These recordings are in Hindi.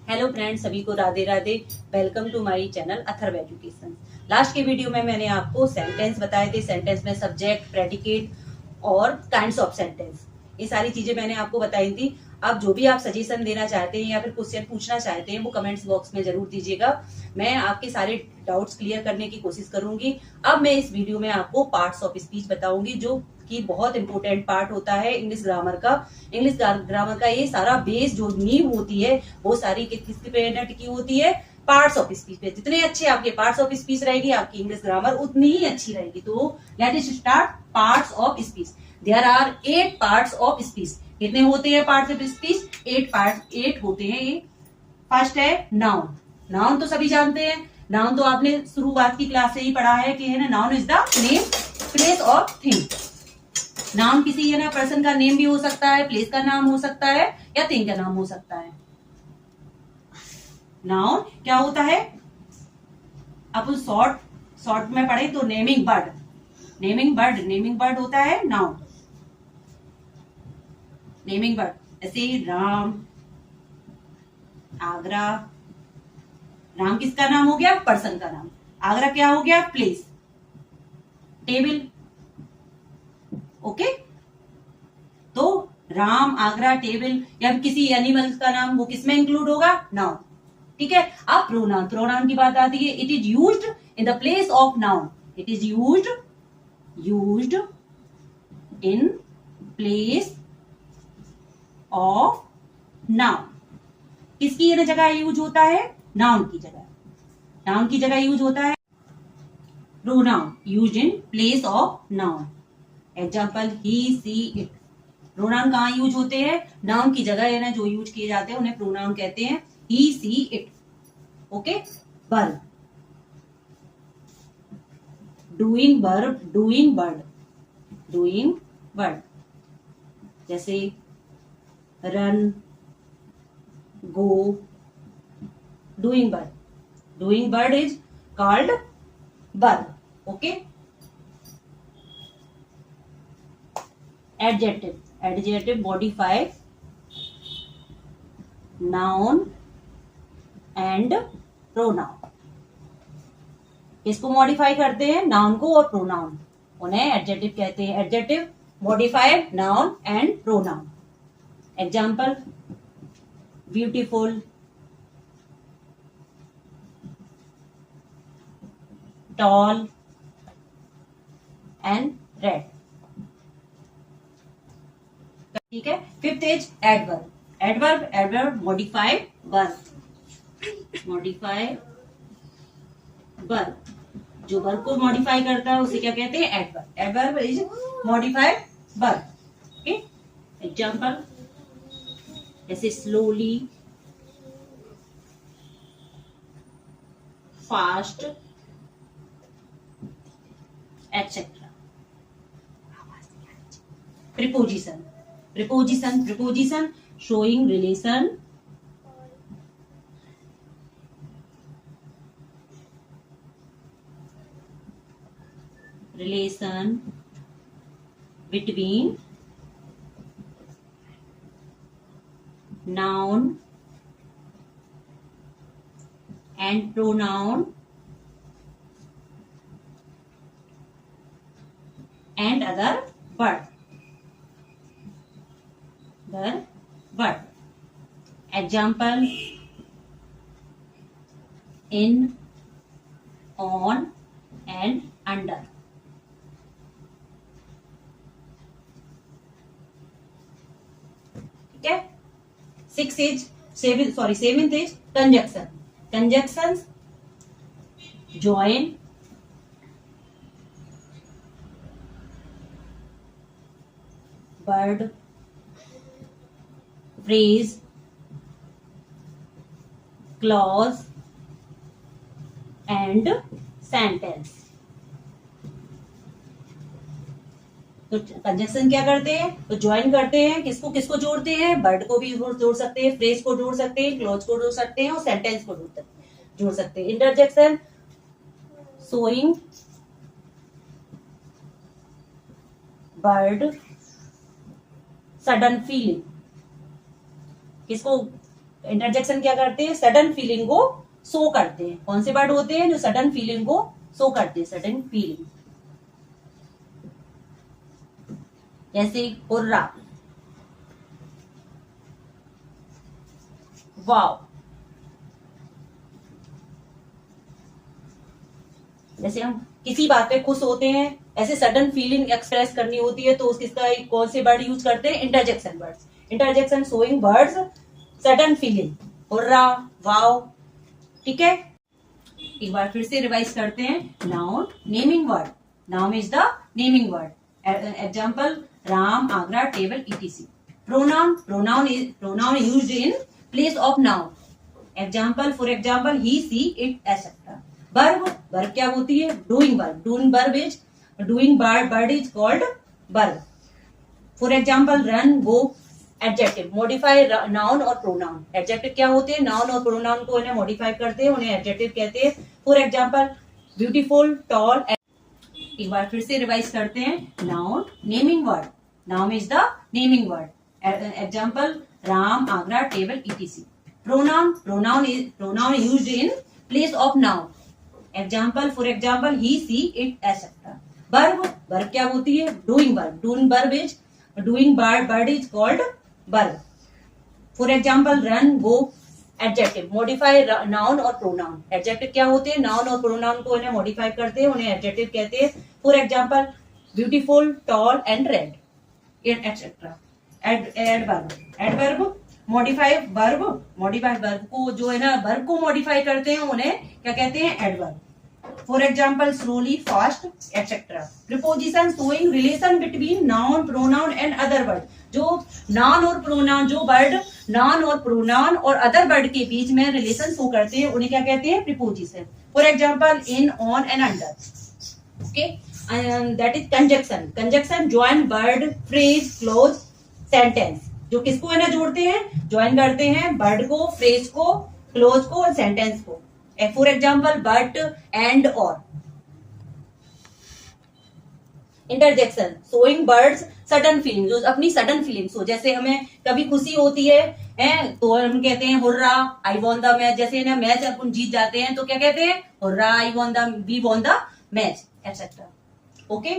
हेलो फ्रेंड्स, सभी को Radhe Radhe. Welcome to my channel Atharv education. Last के वीडियो में मैंने आपको सेंटेंस बताए थे। सेंटेंस में सब्जेक्ट, प्रेडिकेट और काइंड्स ऑफ सेंटेंस, ये सारी चीजें मैंने आपको बताई थी। अब जो भी आप सजेशन देना चाहते हैं या फिर क्वेश्चन पूछना चाहते हैं वो कमेंट्स बॉक्स में जरूर दीजिएगा। मैं आपके सारे डाउट्स क्लियर करने की कोशिश करूंगी। अब मैं इस वीडियो में आपको पार्ट्स ऑफ स्पीच बताऊंगी, जो कि बहुत इंपॉर्टेंट पार्ट होता है इंग्लिश ग्रामर का। इंग्लिश ग्रामर का ये सारा बेस, जो नींव होती है, वो सारी किसकी पे टिकी होती है? पार्ट्स ऑफ स्पीच पे। जितने अच्छे आपके पार्ट्स ऑफ स्पीच रहेगी, आपकी इंग्लिश ग्रामर उतनी ही अच्छी रहेगी। तो let us start parts of speech. There are 8 parts of speech. कितने होते हैं पार्ट्स ऑफ स्पीच? 8 होते हैं ये। फर्स्ट है नाउन। नाउन तो सभी जानते हैं। नाउन तो आपने शुरुआत की क्लास से ही पढ़ा है कि है ना, noun is the name, place और थिंग। नाउन किसी है ना पर्सन का नेम भी हो सकता है, प्लेस का नाम हो सकता है या थिंग का नाम हो सकता है। नाउन क्या होता है? अब शॉर्ट में पढ़े तो नेमिंग बर्ड। नेमिंग बर्ड होता है नाउन। नेमिंग बर्ड जैसे राम, आगरा। राम किसका नाम हो गया? पर्सन का नाम। आगरा क्या हो गया? प्लेस। टेबल। ओके, तो राम, आगरा, टेबल या किसी एनिमल का नाम, वो किसमें इंक्लूड होगा? नाउन। ठीक है। अब प्रोनाउन। प्रोनाउन की बात आती है। It is used in the place of noun. It is used in place of noun. किसकी जगह यूज होता है? नाउन की जगह। नाउन की जगह यूज होता है pronoun, use in place of noun. Example he, she, it. Pronoun कहाँ यूज होते हैं? नाउन की जगह है ना, जो यूज किए जाते हैं उन्हें प्रोनाउन कहते हैं। He, she, it. Okay. Verb. Doing verb, doing word जैसे run, go. Doing word is called verb. Okay. Adjective modify noun and pronoun. किसको मॉडिफाई करते हैं? नाउन को और प्रोनाउन। उन्हें एडजेक्टिव कहते हैं। Adjective modify noun and pronoun. Example beautiful, tall and red. ठीक है। Fifth is adverb. Adverb modify verb. जो वर्ब को मॉडिफाई करता है उसे क्या कहते हैं? Adverb. Adverb is modify verb. Okay. Example जैसे slowly, fast, etcetera. Preposition showing relation, between noun and pronoun and other word. Example in, on and under. ठीक है। Seventh is conjunction. Conjunctions join, word, phrase, clause and sentence. तो कंजक्शन क्या करते हैं? तो ज्वाइन करते हैं। किसको किसको जोड़ते हैं? वर्ड को भी जोड़ सकते हैं, फ्रेज को जोड़ सकते हैं, क्लॉज को जोड़ सकते हैं और सेंटेंस को जोड़ सकते हैं। Interjection showing word, sudden feeling. किसको इंटरजेक्शन क्या करते हैं, सडन फीलिंग को शो करते हैं। कौन से वर्ड होते हैं जो सडन फीलिंग को शो करते हैं, सडन फीलिंग, जैसे हुर्रा, वाव। जैसे हम किसी बात पे खुश होते हैं, ऐसे सडन फीलिंग एक्सप्रेस करनी होती है तो उसका कौन से वर्ड यूज करते हैं, interjection words. Interjection showing words sudden feeling, hurrah, wow. ठीक है, एक बार फिर से रिवाइज करते हैं। Noun, naming word, noun is the naming word. Example, Ram, Agra, table, etc. Pronoun, pronoun used in place of noun. Example, for example, he, she, it, etcetera. Verb, verb क्या होती है, doing verb. Doing word is called verb. For example, run, go. Adjective, modify noun और प्रोनाउन। एडजेक्टिव क्या होते हैं, नाउन और प्रोनाउन को इन्हें मॉडिफाई करते हैं, उन्हें एडजेक्टिव कहते हैं। For example, beautiful, tall. एक बार फिर से रिवाइज करते हैं। Noun, naming word, noun is the naming word. Example, Ram, Agra, table, etc. Pronoun used in place of noun. Example, for example, he, she, it, etcetera. Verb, verb क्या होती है, doing verb. Doing word is called verb. For example, run, go. Adjective, modify noun और प्रोनाउन। एडजेक्टिव क्या होते हैं, नाउन और प्रोनाउन को इन्हें मॉडिफाई करते हैं, उन्हें एडजेक्टिव कहते हैं। For example, beautiful, tall and red, etcetera. Adverb, modify verb को जो है ना, वर्ब को मॉडिफाई करते हैं, उन्हें क्या कहते हैं, adverb. For example, slowly, fast, etcetera. Preposition showing relation between noun, pronoun and other word. जो नाउन और प्रोनाउन, जो वर्ड नाउन और प्रोनाउन और अदर वर्ड के बीच में रिलेशन शो करते हैं, उन्हें क्या कहते हैं, preposition. For example, in, on and under. Okay, that is conjunction. Conjunction join word, phrase, close, sentence. जो किसको है ना जोड़ते हैं, ज्वाइन करते हैं वर्ड को, फ्रेज को, क्लोज को और सेंटेंस को। फॉर एग्जाम्पल, बट, एंड, और। Interjection showing words sudden feeling, जो अपनी सडन फीलिंग्स हो। जैसे हमें कभी खुशी होती है तो हम कहते हैं hurrah, I won the match. जैसे ना मैच अपन जीत जाते हैं तो क्या कहते हैं, hurrah, we won the match, etcetera. Okay,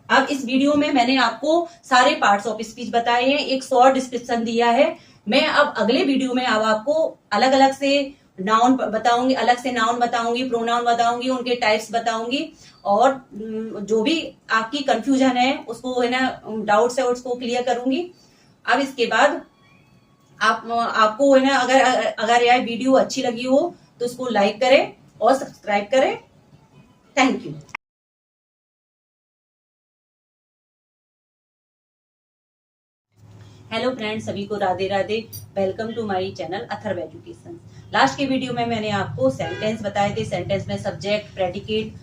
अब इस वीडियो में मैंने आपको सारे पार्ट्स ऑफ स्पीच बताए हैं, एक शॉर्ट डिस्क्रिप्शन दिया है। मैं अब अगले वीडियो में अब आपको अलग अलग से नाउन बताऊंगी, अलग से नाउन बताऊंगी, प्रोनाउन बताऊंगी, उनके टाइप्स बताऊंगी, और जो भी आपकी कंफ्यूजन है उसको है ना, डाउट्स है उसको क्लियर करूंगी। अब इसके बाद आपको है ना, अगर यह वीडियो अच्छी लगी हो तो उसको लाइक करें और सब्सक्राइब करें। Thank you. हेलो फ्रेंड्स, सभी को Radhe Radhe. Welcome to my channel Atharv education. Last के वीडियो में मैंने आपको सेंटेंस बताए थे। सेंटेंस में सब्जेक्ट, प्रेडिकेट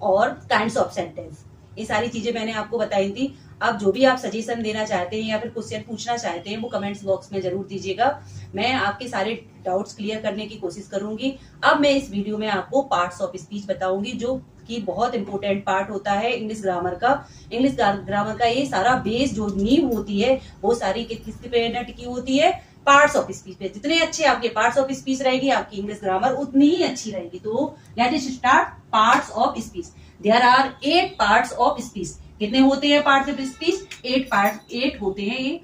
और काइंड्स ऑफ सेंटेंस, ये सारी चीजें मैंने आपको बताई थी। अब जो भी आप सजेशन देना चाहते हैं या फिर क्वेश्चन पूछना चाहते हैं वो कमेंट्स बॉक्स में जरूर दीजिएगा। मैं आपके सारे डाउट्स क्लियर करने की कोशिश करूंगी। अब मैं इस वीडियो में आपको पार्ट्स ऑफ स्पीच बताऊंगी, जो कि बहुत इंपॉर्टेंट पार्ट होता है इंग्लिश ग्रामर का। इंग्लिश ग्रामर का ये सारा बेस, जो नींव होती है, वो सारी किस पे टिकी होती है, पार्ट्स ऑफ स्पीच पे। जितने अच्छे आपके पार्ट्स ऑफ स्पीच रहेगी, आपकी इंग्लिश ग्रामर उतनी ही अच्छी रहेगी। तो let us start parts of speech. There are 8 parts of speech. कितने होते हैं पार्ट्स ऑफ स्पीच? 8 होते हैं ये।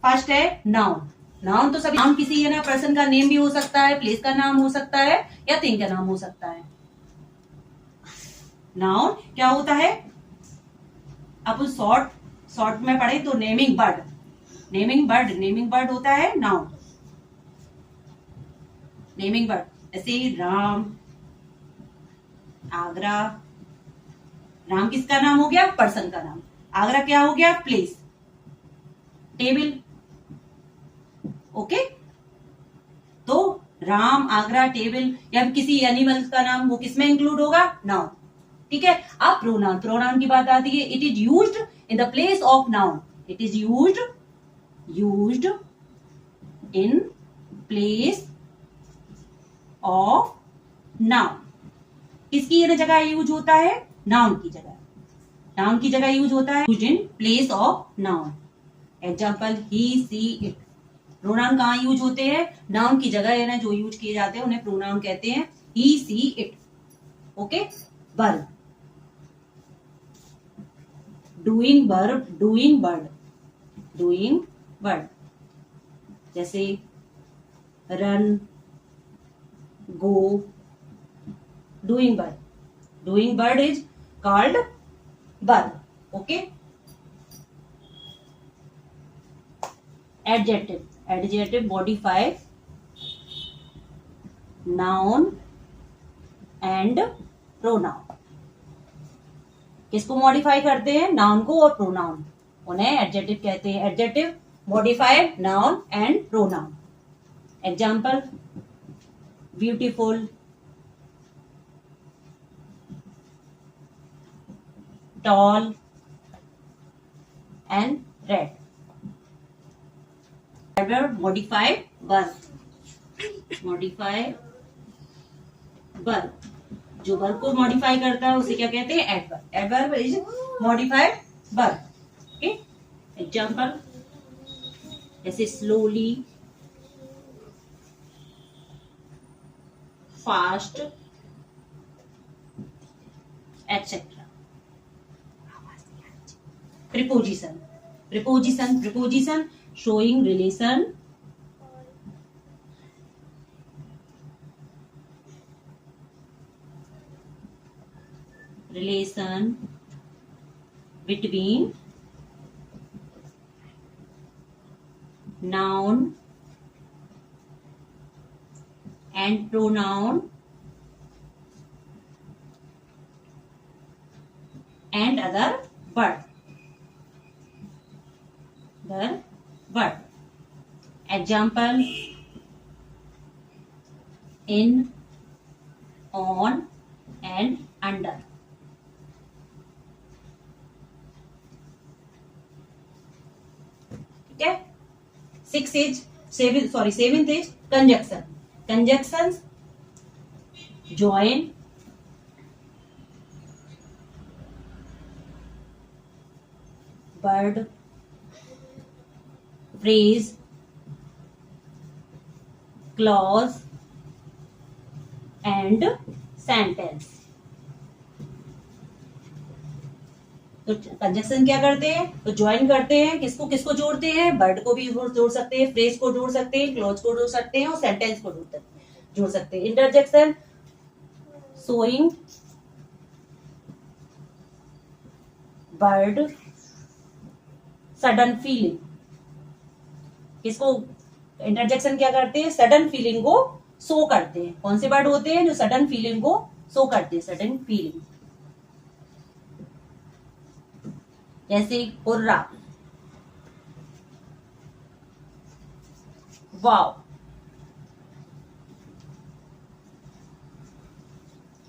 फर्स्ट है नाउन। नाउन तो सभी, नाउन किसी है ना पर्सन का नेम भी हो सकता है, प्लेस का नाम हो सकता है, या थिंग का नाम हो सकता है। नाउन क्या होता है, अब शॉर्ट में पढ़े तो नेमिंग वर्ड। नेमिंग वर्ड होता है नाउन। नेमिंग वर्ड ऐसे राम, आगरा। राम किसका नाम हो गया? पर्सन का नाम। आगरा क्या हो गया? प्लेस। टेबल। ओके, तो राम, आगरा, टेबल या किसी एनिमल का नाम, वो किसमें इंक्लूड होगा? नाउन। ठीक है। अब प्रोनाउन की बात आती है। It is used in the place of noun. It is used in place of noun. किसकी जगह यूज होता है? नाउन की जगह यूज होता है। Used in place of noun. Example, he, she, it. Pronoun कहाँ यूज होते हैं? नाउन की जगह है ना, जो यूज किए जाते हैं उन्हें प्रोनाउन कहते हैं। He, she, it. Okay. Verb, doing verb, doing word, doing word, जैसे run, go, doing word. Doing word is called verb. Okay. Adjective, adjective modify noun and pronoun. किसको मॉडिफाई करते हैं? नाउन को और प्रोनाउन, उन्हें एडजेक्टिव कहते हैं। Adjective modify noun and pronoun. Example, beautiful, tall and red. Adverb modify verb, modify verb, जो वर्ब को मॉडिफाई करता है उसे क्या कहते हैं? Adverb. Adverb is modified verb. Okay. Example, जैसे slowly, fast, etcetera. Preposition, preposition, preposition showing relation, relation between noun and pronoun and other word. The word. Example, in, on and under. ठीक है। Seventh is conjunction. Conjunctions join, word, phrase, clause and sentence। तो कंजक्शन क्या करते हैं? तो ज्वाइन करते हैं। किसको किसको जोड़ते हैं? वर्ड को भी जोड़ सकते हैं, फ्रेज को जोड़ सकते हैं, क्लॉज को जोड़ सकते हैं और सेंटेंस को जोड़ सकते हैं। Interjection, showing word, sudden feeling. किसको इंटरजेक्शन क्या करते हैं? सडन फीलिंग को शो करते हैं। कौन से वर्ड होते हैं जो सडन फीलिंग को शो करते हैं? सडन फीलिंग, जैसे हुर्रा, वाव।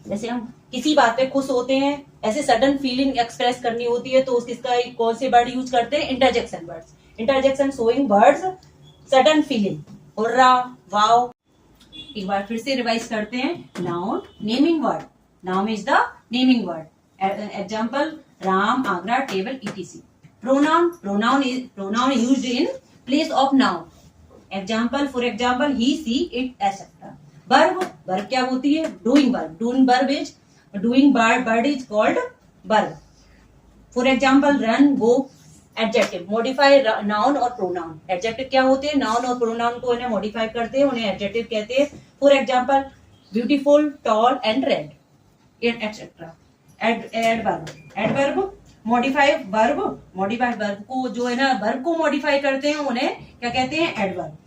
जैसे हम किसी बात पे खुश होते हैं, ऐसे सडन फीलिंग एक्सप्रेस करनी होती है तो उसका कौन से वर्ड यूज करते हैं? Interjection words. Interjection showing words sudden feeling, hurrah, wow. एक बार फिर से रिवाइज करते हैं। Noun, naming word. Noun is the naming word. Example, Ram, Agra, table, etc. Pronoun, pronoun used in place of noun. Example, for example, he, she, it, etc. Verb, verb क्या होती है? Doing verb. Doing verb is called verb. For example, run, go. Adjective, modify noun और pronoun. Adjective क्या होते हैं? Noun और pronoun को इन्हें modify करते हैं, उन्हें adjective कहते हैं। For example, beautiful, tall and red, etc. Adverb modify verb, modified verb को जो है ना वर्ब को मॉडिफाई करते हैं उन्हें क्या कहते हैं? Adverb.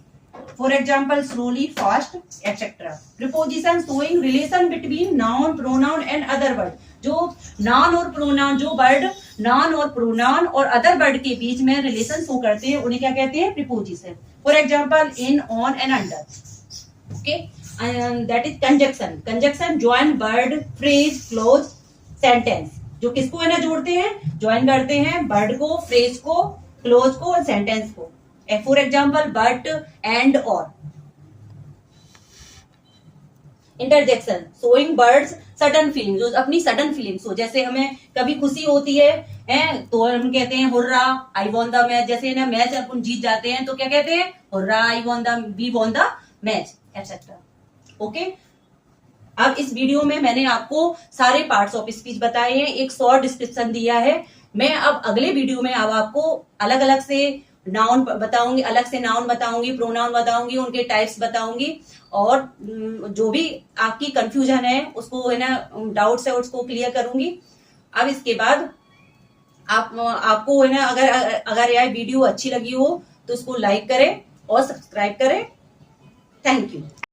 For example, slowly, fast, etcetera. Preposition showing relation between noun, pronoun and other word. जो नाउन और प्रोनाउन, जो वर्ड नाउन और प्रोनाउन और अदर वर्ड के बीच में रिलेशन शो करते हैं उन्हें क्या कहते हैं? Preposition. For example, in, on and under. Okay. That is conjunction. Conjunction join word, phrase, clause, sentence. जो किसको है ना जोड़ते हैं? ज्वाइन करते हैं वर्ड को, फ्रेज को, क्लोज को और सेंटेंस को। फॉर एग्जाम्पल, बट, एंड, और। Interjection showing birds sudden feeling, जो अपनी सडन फीलिंग्स हो, जैसे हमें कभी खुशी होती है तो हम कहते हैं hurrah I won the match. जैसे ना मैच अपन जीत जाते हैं तो क्या कहते हैं, hurrah I won the, we won the match etcetera. Okay, अब इस वीडियो में मैंने आपको सारे पार्ट्स ऑफ स्पीच बताए हैं, एक शॉर्ट डिस्क्रिप्शन दिया है। मैं अब अगले वीडियो में अब आपको अलग अलग से नाउन बताऊंगी, अलग से नाउन बताऊंगी, प्रोनाउन बताऊंगी, उनके टाइप्स बताऊंगी, और जो भी आपकी कंफ्यूजन है उसको है ना, डाउट्स है उसको क्लियर करूंगी। अब इसके बाद आपको है ना, अगर यह वीडियो अच्छी लगी हो तो उसको लाइक करें और सब्सक्राइब करें। Thank you.